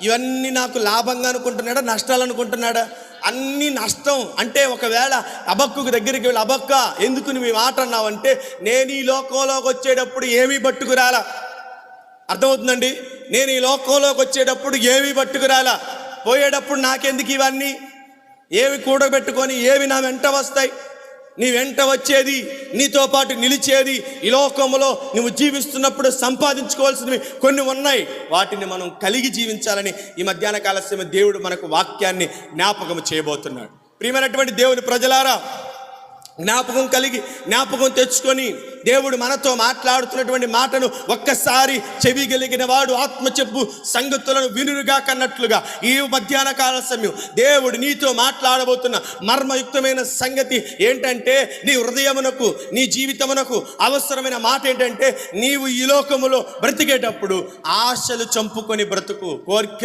ఇవన్నీ నాకు లాభంగా అనుకుంటున్నాడా, నష్టాలు అనుకుంటున్నాడా? అన్ని నష్టం. అంటే ఒకవేళ హబక్కూకు దగ్గరికి వెళ్ళి, హబక్క ఎందుకు నువ్వు ఈ మాట అన్నావంటే, నేను ఈ లోకంలోకి వచ్చేటప్పుడు ఏమీ పట్టుకురాలా. అర్థమవుతుందండి? నేను ఈ లోకంలోకి వచ్చేటప్పుడు ఏమీ పట్టుకురాలా, పోయేటప్పుడు నాకెందుకు ఇవన్నీ, ఏవి కూడబెట్టుకొని ఏవి నా వెంట వస్తాయి? నీ వెంట వచ్చేది, నీతో పాటు నిలిచేది, ఈ లోకంలో నువ్వు జీవిస్తున్నప్పుడు సంపాదించుకోవాల్సినవి కొన్ని ఉన్నాయి. వాటిని మనం కలిగి జీవించాలని ఈ మధ్యాహ్న కాల సమయం దేవుడు మనకు వాక్యాన్ని జ్ఞాపకం చేయబోతున్నాడు. ప్రియమైనటువంటి దేవుని ప్రజలారా, జ్ఞాపకం తెచ్చుకొని దేవుడు మనతో మాట్లాడుతున్నటువంటి మాటను ఒక్కసారి చెవి కలిగిన వాడు ఆత్మ చెప్పు సంగతులను వినుగా కన్నట్లుగా ఈ మధ్యాహ్న కాల సమయం దేవుడు నీతో మాట్లాడబోతున్న మర్మయుక్తమైన సంగతి ఏంటంటే, నీ హృదయమునకు, నీ జీవితమునకు అవసరమైన మాట ఏంటంటే, నీవు ఈ లోకములో బ్రతికేటప్పుడు ఆశలు చంపుకొని బ్రతుకు, కోరికలు